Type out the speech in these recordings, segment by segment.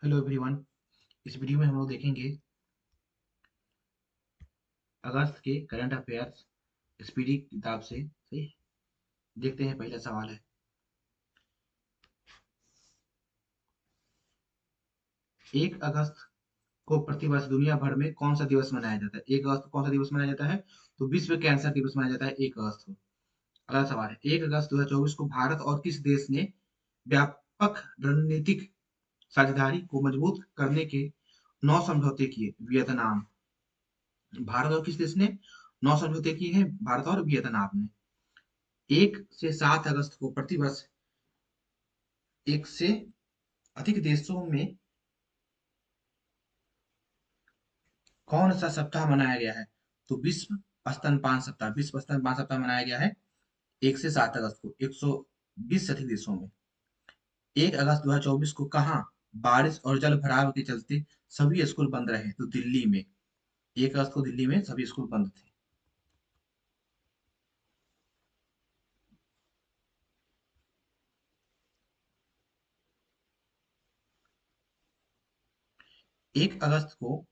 Hello everyone. इस video में हम लोग देखेंगे अगस्त के करंट अफेयर्स स्पीडी किताब से। सही, देखते हैं। पहला सवाल है, 1 अगस्त को प्रतिवर्ष दुनिया भर में कौन सा दिवस मनाया जाता है? 1 अगस्त को कौन सा दिवस मनाया जाता है? तो विश्व कैंसर दिवस मनाया जाता है 1 अगस्त को। अगला सवाल है, 1 अगस्त 2024 को भारत और किस देश ने व्यापक रणनीतिक साझेदारी को मजबूत करने के 9 समझौते किए? वियतनाम। भारत और किस देश ने 9 समझौते किए हैं? भारत और वियतनाम ने। 1 से 7 अगस्त को प्रतिवर्ष एक से अधिक देशों में कौन सा सप्ताह मनाया गया है? तो विश्व स्तनपान सप्ताह। विश्व स्तनपान सप्ताह मनाया गया है 1 से 7 अगस्त को 120 से अधिक देशों में। 1 अगस्त 2024 को कहाँ बारिश और जल भराव के चलते सभी स्कूल बंद रहे? तो दिल्ली में। 1 अगस्त को दिल्ली में सभी स्कूल बंद थे। 1 अगस्त को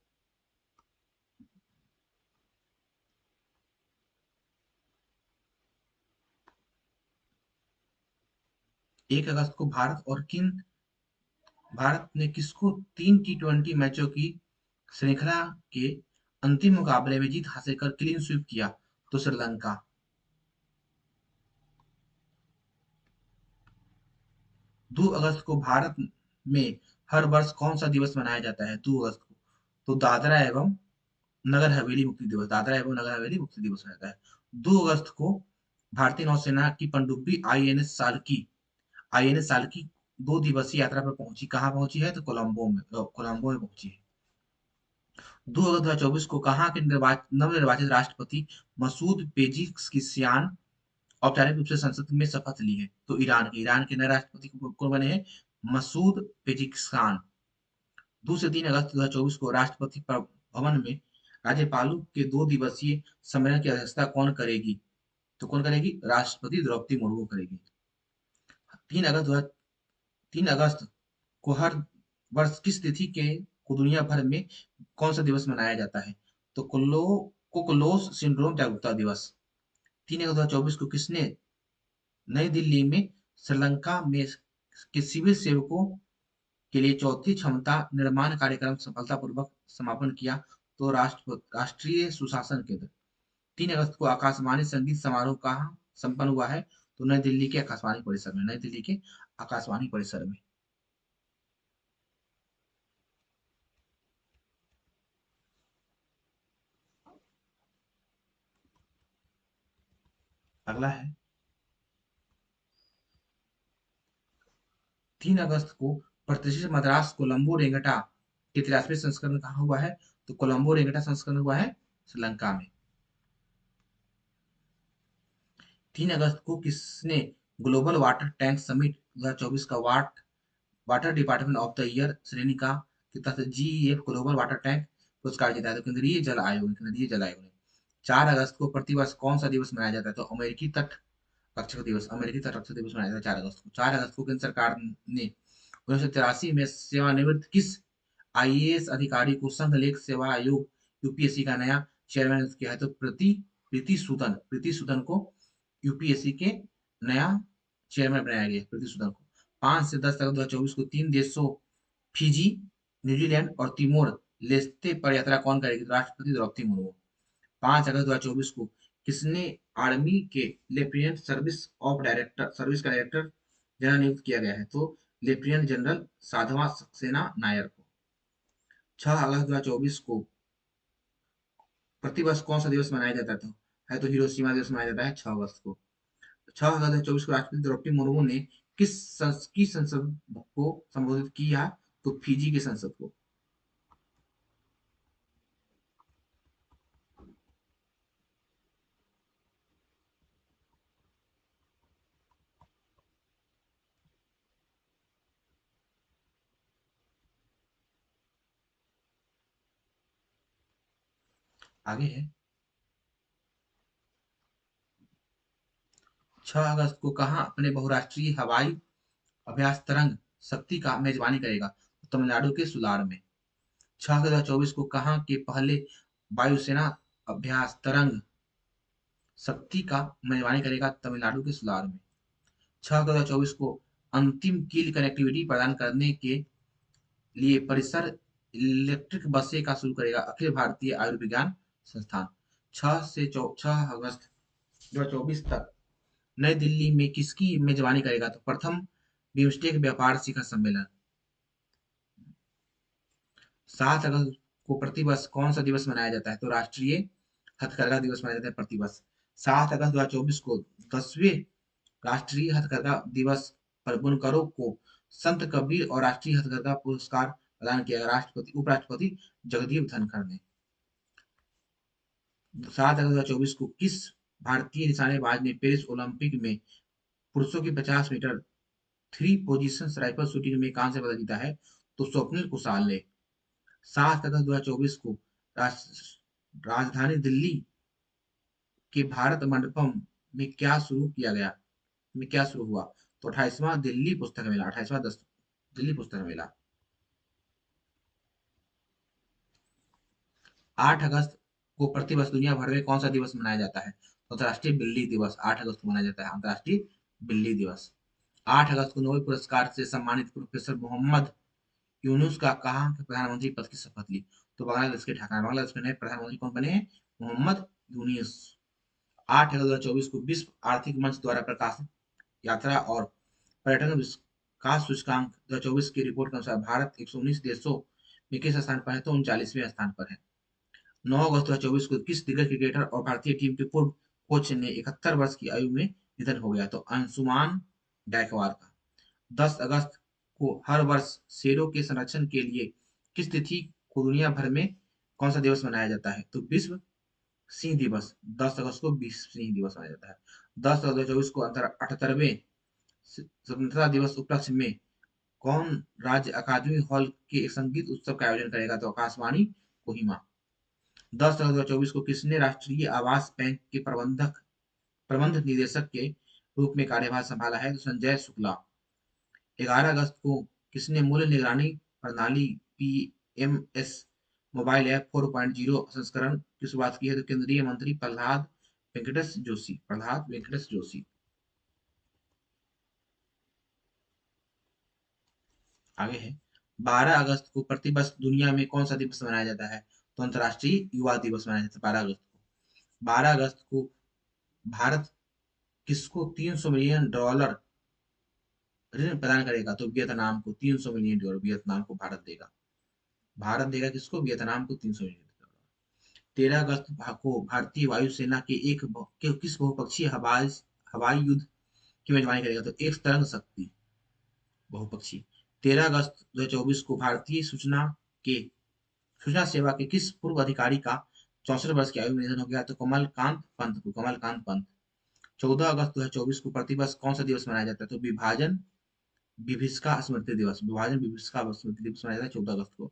1 अगस्त को भारत ने किसको 3 T20 मैचों की श्रृंखला के अंतिम मुकाबले में जीत हासिल कर क्लीन स्वीप किया? तो श्रीलंका। 2 अगस्त को भारत में हर वर्ष कौन सा दिवस मनाया जाता है? 2 अगस्त को तो दादरा एवं नगर हवेली मुक्ति दिवस। दादरा एवं नगर हवेली मुक्ति दिवस रहता है। 2 अगस्त को भारतीय नौसेना की पनडुब्बी आईएनएस साल्की 2 दिवसीय यात्रा पर पहुंची। कहाँ पहुंची है? तो कोलंबो में पहुंची है। 2 अगस्त 2024 को कहाँ के नवनिर्वाचित राष्ट्रपति मसूद पेजिशकियान औपचारिक रूप से संसद में शपथ ली है? तो ईरान के नए राष्ट्रपति कौन बने हैं? मसूद पेजिशकियान। 2 से 3 अगस्त 2024 को राष्ट्रपति भवन में राज्यपालों के 2 दिवसीय सम्मेलन की अध्यक्षता कौन करेगी? तो कौन करेगी? राष्ट्रपति द्रौपदी मुर्मू करेगी। 3 अगस्त को हर वर्ष किस तिथि को दुनिया भर में कौन सा दिवस मनाया जाता है? तो कोकुलोस सिंड्रोम जागरूकता दिवस। 3 अगस्त 2024 को किसने नई दिल्ली में श्रीलंका में के सिविल सेवकों के लिए चौथी क्षमता निर्माण कार्यक्रम सफलतापूर्वक समापन किया? तो राष्ट्रीय सुशासन केंद्र। 3 अगस्त को आकाशवाणी संगीत समारोह कहाँ संपन्न हुआ है? तो नई दिल्ली के आकाशवाणी परिसर में। नई दिल्ली के आकाशवाणी परिसर में। अगला है, 3 अगस्त को प्रतिष्ठित मद्रास कोलंबो रेंगटा के 83वें संस्करण कहाँ हुआ है? तो कोलंबो रेंगटा संस्करण हुआ है श्रीलंका में। 3 अगस्त को किसने ग्लोबल वाटर टैंक समिट 2024 का water department of the year श्रेणी का के तहत जीईएफ ग्लोबल वाटर टैंक पुरस्कार जीता है? तो केंद्रीय जल आयोग ने। 4 अगस्त को प्रतिवर्ष कौन सा दिवस मनाया जाता है? तो अमेरिकी तट रक्षक दिवस मनाया जाता है 4 अगस्त को। 4 अगस्त को केंद्र सरकार ने 1983 में सेवानिवृत्त किस आईएएस अधिकारी को संघ लोक सेवा आयोग यूपीएससी का नया चेयरमैन नियुक्त किया है? तो प्रीति सूदन को यूपीएससी के नया चेयरमैन बनाया गया। प्रीति सूदन को। 5 से 10 अगस्त 2024 को 3 देशों फिजी, न्यूजीलैंड और तिमोर लेस्ते पर यात्रा कौन करेगी? तो राष्ट्रपति द्रौपदी मुर्मू। 5 अगस्त 2024 को किसने आर्मी के लेफ्टिनेंट सर्विस का डायरेक्टर जनरल नियुक्त किया गया है? तो लेफ्टिनेंट जनरल साधवा सक्सेना नायर को। 6 अगस्त 2024 को प्रतिवर्ष कौन सा दिवस मनाया जाता था? है तो हिरोशिमा दिवस मनाया जाता है 6 अगस्त को। 6 अगस्त 2024 को राष्ट्रपति द्रौपदी मुर्मू ने की संसद को संबोधित किया? तो फिजी की संसद को। आगे है, 6 अगस्त को कहाँ अपने बहुराष्ट्रीय हवाई अभ्यास तरंग शक्ति का मेजबानी करेगा? तमिलनाडु के सुलार में। 6 2024 को कहाँ के पहले वायुसेना अभ्यास तरंग शक्ति का मेजबानी करेगा? तमिलनाडु के सुलार में। 6 2024 को अंतिम कील कनेक्टिविटी प्रदान करने के लिए परिसर इलेक्ट्रिक बसें का शुरू करेगा अखिल भारतीय आयुर्विज्ञान संस्थान। 6 अगस्त 2024 तक नई दिल्ली में किसकी मेजबानी करेगा? तो प्रथम बिम्स्टेक व्यापार शिखर सम्मेलन। 7 अगस्त को प्रतिवर्ष कौन सा दिवस मनाया जाता है? तो राष्ट्रीय हथकरघा दिवस मनाया जाता है प्रतिवर्ष। 7 अगस्त 2024 को 10वें राष्ट्रीय हथकरघा दिवस पर बुनकरों को संत कबीर और राष्ट्रीय हथकरघा पुरस्कार प्रदान किया राष्ट्रपति उपराष्ट्रपति जगदीप धनखड़ ने। 7 अगस्त 2024 को किस भारतीय निशानेबाज ने पेरिस ओलंपिक में पुरुषों की 50 metre three position rifle shooting में कांस्य पदक जीता है? तो स्वप्निल कुशाल ने। 7 अगस्त 2024 को राजधानी दिल्ली के भारत मंडपम में क्या शुरू किया गया? में क्या शुरू हुआ? तो 28वां दिल्ली पुस्तक मेला। 28वां दिल्ली पुस्तक मेला। 8 अगस्त को प्रतिवर्ष दुनिया भर में कौन सा दिवस मनाया जाता है? तो अंतर्राष्ट्रीय बिल्ली दिवस 8 अगस्त को मनाया जाता है अंतर्राष्ट्रीय बिल्ली दिवस। 8 अगस्त को नोबेल पुरस्कार से सम्मानित प्रोफेसर मोहम्मद यूनुस का कहाँ के प्रधानमंत्री पद की शपथ ली? तो बांग्लादेश के ढाका। बांग्लादेश के नए प्रधानमंत्री कौन बने हैं? मोहम्मद यूनुस। 8 अगस्त 2024 को विश्व आर्थिक मंच द्वारा प्रकाशित यात्रा और पर्यटन विकास सूचकांक 2024 की रिपोर्ट के अनुसार भारत 119 देशों में किस स्थान पर है? तो 39वें स्थान पर है। 9 अगस्त 2024 को किस दिग्गज क्रिकेटर और भारतीय टीम के पूर्व कोच ने 71 वर्ष की आयु में निधन हो गया? तो अंशुमान गायकवाड़ का। 10 अगस्त को हर वर्ष शेरों के संरक्षण के लिए किस तिथि को दुनिया भर में कौन सा दिवस मनाया जाता है? तो विश्व सिंह दिवस। 10 अगस्त को विश्व सिंह दिवस मनाया जाता है। 10 अगस्त 2024 को 78वें स्वतंत्रता दिवस उपलक्ष्य में कौन राज्य अकादमी हॉल के एक संगीत उत्सव का आयोजन करेगा? तो आकाशवाणी कोहिमा। 10 अगस्त 2024 को किसने राष्ट्रीय आवास बैंक के प्रबंध निदेशक के रूप में कार्यभार संभाला है? तो संजय शुक्ला। 11 अगस्त को किसने मूल्य निगरानी प्रणाली पीएमएस मोबाइल ऐप 4.0 संस्करण की शुरुआत की है? तो केंद्रीय मंत्री प्रहलाद वेंकटेश जोशी। आगे है 12 अगस्त को प्रतिवर्ष दुनिया में कौन सा दिवस मनाया जाता है? तो अंतर्राष्ट्रीय युवा दिवस मनाया जाता है 12 अगस्त को। 12 अगस्त को भारत किसको $300 मिलियन ऋण प्रदान करेगा? तो वियतनाम को $300 मिलियन वियतनाम को भारत देगा। भारत देगा किसको? वियतनाम को $300 मिलियन। 13 अगस्त को भारतीय वायुसेना के किस बहुपक्षीय हवाई युद्ध की मेजबानी करेगा? तो एक तरंग शक्ति बहुपक्षीय। 13 अगस्त 2024 को भारतीय सूचना सेवा के किस पूर्व अधिकारी का 64 वर्ष की आयु में निधन हो गया? तो कमलकांत पंत। 14 अगस्त 2024 को प्रतिवर्ष कौन सा दिवस मनाया जाता है? तो विभाजन विभीषिका स्मृति दिवस मनाया जाता है 14 अगस्त को।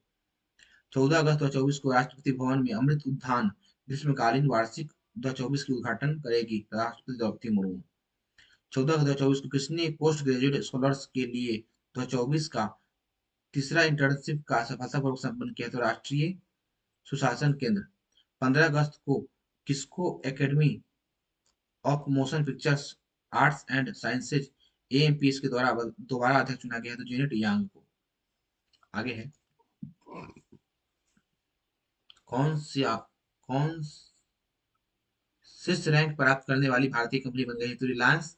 14 अगस्त 2024 को राष्ट्रपति भवन में अमृत उद्यान ग्रीष्मकालीन वार्षिक 2024 की उद्घाटन करेगी राष्ट्रपति द्रौपदी मुर्मू। 14 अगस्त 2024 को किसने पोस्ट ग्रेजुएट स्कॉलर्स के लिए 2024 का तीसरा इंटर्नशिप का सफलतापूर्वक संपन्न किया? तो राष्ट्रीय सुशासन केंद्र। 15 अगस्त को किसको academy of motion pictures arts and sciences amps के द्वारा दोबारा अध्यक्ष चुना गया है? तो जेनेट यांग को। आगे है कौन शीर्ष रैंक प्राप्त करने वाली भारतीय कंपनी बन गई है? तो रिलायंस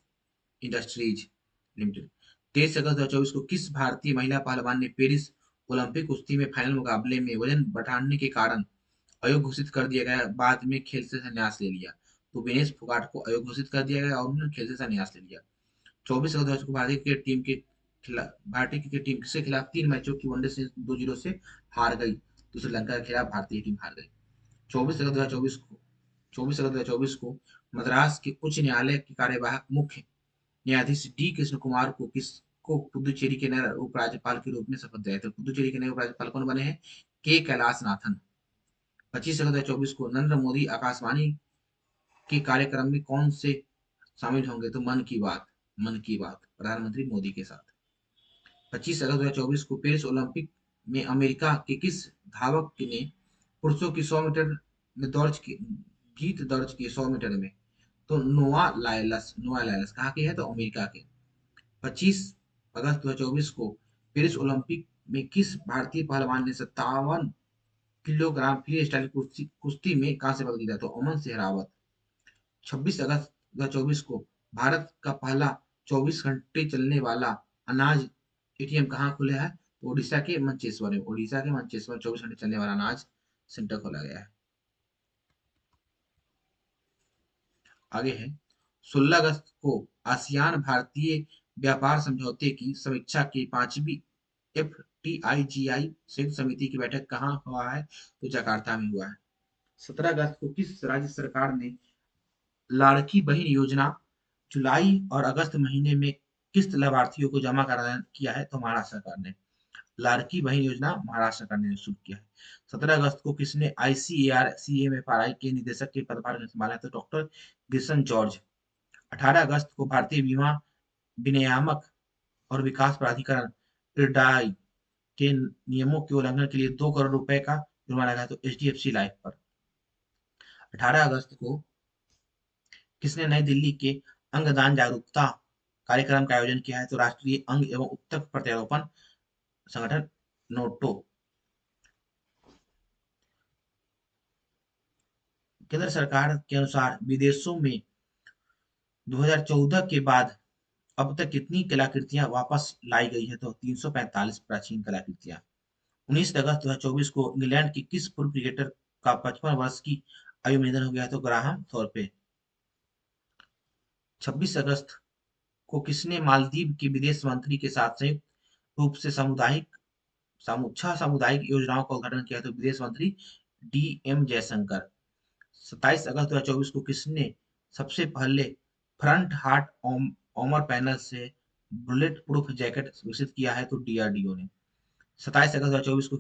इंडस्ट्रीज लिमिटेड। 23 अगस्त 2024 को किस भारतीय महिला पहलवान ने पेरिस ओलंपिक कुश्ती में फाइनल मुकाबले में वजन बढ़ाने के कारण अयोग्य घोषित कर दिया गया, बाद में खेल से संन्यास ले लिया? तो विनेश फोगाट को अयोग्य घोषित कर दिया गया और उन्होंने खेल से संन्यास ले लिया। 24 अगस्त 2024 को भारतीय क्रिकेट टीम के खिलाफ 3 मैचों की वनडे सीरीज 2-0 से हार गई। तो श्रीलंका के खिलाफ भारतीय टीम हार गई। 24 अगस्त 2024 को 24 अगस्त 2024 को मद्रास के उच्च न्यायालय के कार्यवाहक मुख्य न्यायाधीश डी कृष्ण कुमार को किसको पुदुचेरी के नए उपराज्यपाल के रूप में शपथ दिलाया? तो पुदुचेरी के नए उपराज्यपाल कौन बने हैं? के कैलाशनाथन। 25 अगस्त 2024 को नरेंद्र मोदी आकाशवाणी के कार्यक्रम में कौन से शामिल होंगे? तो मन की बात प्रधानमंत्री मोदी के साथ। 25 अगस्त 2024 को पेरिस ओलंपिक में अमेरिका के किस धावक ने पुरुषों की 100 मीटर में जीत दर्ज की 100 मीटर में? तो नोआ लायलस कहाँ के है? तो अमेरिका के। 25 अगस्त 2024 को पेरिस ओलंपिक में किस भारतीय पहलवान ने 57 किलोग्राम फ्री स्टाइल कुश्ती में कांस्य पदक जीता? तो अमन सेहरावत। 26 अगस्त 2024 को भारत का पहला 24 घंटे चलने वाला अनाज एटीएम कहाँ खुला है? तो उड़ीसा के मंचेश्वर में 24 घंटे चलने वाला अनाज सेंटर खोला गया है। आगे है, 16 अगस्त को आसियान भारतीय व्यापार समझौते की समीक्षा की 5वीं FTIGI संयुक्त समिति की बैठक कहाँ हुआ है? तो जकार्ता में हुआ है। 17 अगस्त को किस राज्य सरकार ने लाड़की बहन योजना जुलाई और अगस्त महीने में किस्त लाभार्थियों को जमा करा किया है? तो महाराष्ट्र सरकार ने। लाड़की बहन योजना महाराष्ट्र सरकार ने शुरू किया है। 17 अगस्त को किसने ICAR CMFRI के निदेशक के पदभार संभाला है? तो डॉक्टर गिल्सन जॉर्ज। 18 अगस्त को भारतीय बीमा विनियामक और विकास प्राधिकरण IRDAI के नियमों के उल्लंघन के लिए 2 करोड़ रुपए का जुर्माना लगाया, तो HDFC लाइफ पर। 18 अगस्त को किसने नई दिल्ली के अंगदान जागरूकता कार्यक्रम का आयोजन किया है? तो राष्ट्रीय अंग एवं ऊतक प्रत्यारोपण संगठन नोटो। केंद्र सरकार के अनुसार विदेशों में 2014 के बाद अब तक कितनी कलाकृतियां वापस लाई गई है? तो 345 प्राचीन कलाकृतियां। 19 अगस्त 2024 को इंग्लैंड के किस पूर्व क्रिकेटर का 55 वर्ष की आयु में निधन हो गया? तो ग्राहम थोरपे। 26 अगस्त को किसने मालदीव के विदेश मंत्री के साथ संयुक्त रूप से छह सामुदायिक योजनाओं का उद्घाटन किया? तो विदेश मंत्री DM जयशंकर। 27 अगस्त 2024 को किसने सबसे पहले फ्रंट हार्ट ऑमर पैनल से बुलेट प्रूफ जैकेट विकसित किया है? तो DRDO ने। 27 अगस्त 2024 को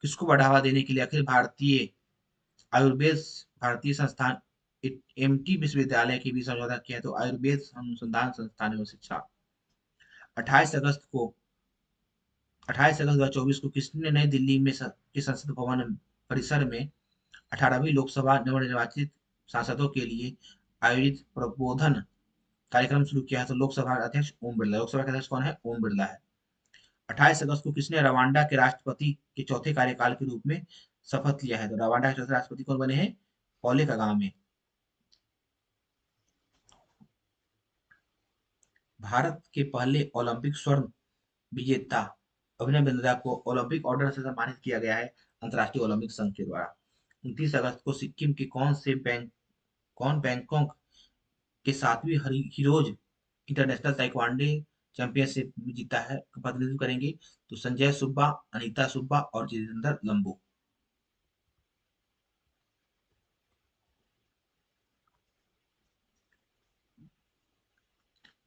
किसको बढ़ावा देने के लिए अखिल भारतीय आयुर्वेद भारतीय संस्थान MT विश्वविद्यालय के बीच समझौता किया है? तो आयुर्वेद अनुसंधान संस्थान एवं शिक्षा। 28 अगस्त को 28 अगस्त 2024 को किसने नई दिल्ली में के संसद भवन परिसर में 18वीं लोकसभा नवनिर्वाचित सांसदों के लिए आयोजित प्रबोधन कार्यक्रम शुरू किया है? तो लोकसभा अध्यक्ष ओम बिरला। लोकसभा के अध्यक्ष कौन है? ओम बिरला है। 28 अगस्त को किसने रवांडा के राष्ट्रपति के चौथे कार्यकाल के रूप में शपथ लिया है? तो रवांडा के चौथे राष्ट्रपति कौन बने हैं? Paul Kagame. भारत के पहले ओलंपिक स्वर्ण विजेता अभिनव बिंद्रा को ओलंपिक ऑर्डर से सम्मानित किया गया है अंतर्राष्ट्रीय ओलंपिक संघ के द्वारा। 29 अगस्त को सिक्किम के कौन बैंकॉक के 7वीं हीरोज इंटरनेशनल ताइक्वांडो चैंपियनशिप में जीता है, प्रतिनिधित्व करेंगे? तो संजय सुब्बा, अनीता सुब्बा और जितेंद्र लंबू।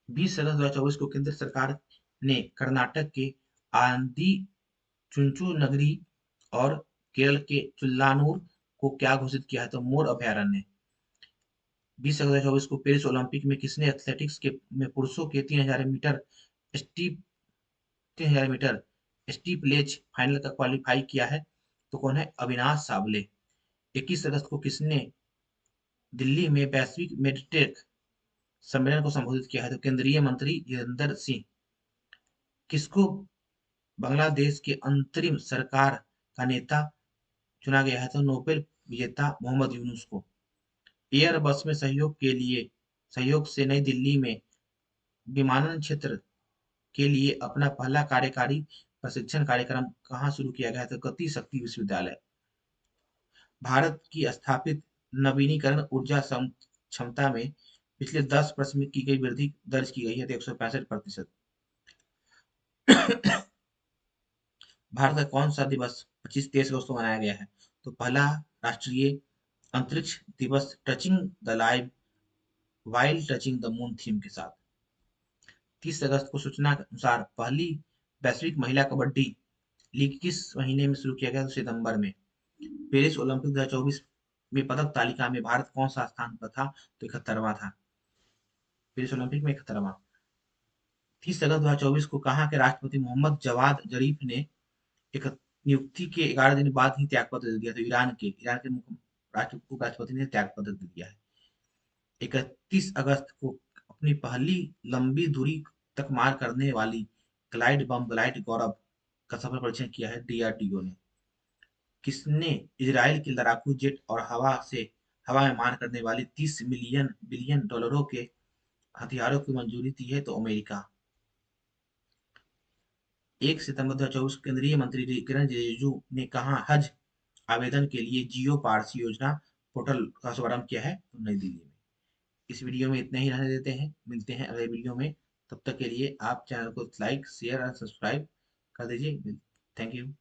20 अगस्त 2024 को केंद्र सरकार ने कर्नाटक के आंदी चुंचुनगरी और केरल के चुल्लानूर को क्या घोषित किया है? तो मोर अभयारण्य। 20 अगस्त 2024 को पेरिस ओलंपिक में किसने एथलेटिक्स में पुरुषों के स्टीप 3000 मीटर स्टीपलेज फाइनल का क्वालिफाई किया है? तो कौन है? अविनाश सावले। 21 अगस्त को किसने दिल्ली में वैश्विक मेडटेक सम्मेलन को संबोधित किया है? तो केंद्रीय मंत्री जितेंद्र सिंह। किसको बांग्लादेश के अंतरिम सरकार का नेता चुना गया है? तो नोबेल विजेता मोहम्मद यूनुस को। एयरबस में सहयोग से नई दिल्ली में विमानन क्षेत्र के लिए अपना पहला कार्यकारी प्रशिक्षण कार्यक्रम कहाँ शुरू किया गया? तो गति शक्ति विश्वविद्यालय। भारत की स्थापित नवीनीकरण ऊर्जा क्षमता में पिछले 10 वर्ष में की गई वृद्धि दर्ज की गई है? तो 165%। भारत का कौन सा दिवस 25-23 अगस्त को मनाया गया है? तो पहला राष्ट्रीय अंतरिक्ष दिवस touching the live while touching the moon theme के साथ। 30 अगस्त को सूचना के अनुसार पहली वैश्विक महिला कबड्डी लीग किस महीने में शुरू किया गया? तो सितंबर में। पेरिस ओलंपिक 2024 में पदक तालिका में भारत कौन सा स्थान पर था? तो 71वां था। पेरिस ओलंपिक में 71वां। 30 अगस्त 2024 को कहाँ के राष्ट्रपति मोहम्मद जवाद जरीफ ने एक नियुक्ति के 11 दिन बाद ही त्यागपत्र दे दिया। तो ईरान के उपराष्ट्रपति ने त्यागपत्र दे दिया है। 31 अगस्त को अपनी पहली लंबी दूरी तक मार करने वाली ग्लाइड बम ग्लाइड गौरव का सफल परीक्षण किया है डीआरडीओ ने। किसने इजराइल के लड़ाकू जेट और हवा में मार करने वाली 30 बिलियन डॉलरों के हथियारों की मंजूरी दी है? तो अमेरिका। 1 सितंबर 2024 केंद्रीय मंत्री किरण रिजिजू ने कहा हज आवेदन के लिए जियो पारसी योजना पोर्टल का शुभारंभ किया है? तो नई दिल्ली में। इस वीडियो में इतना ही रहने देते हैं, मिलते हैं अगले वीडियो में। तब तक के लिए आप चैनल को लाइक शेयर और सब्सक्राइब कर दीजिए। Thank you.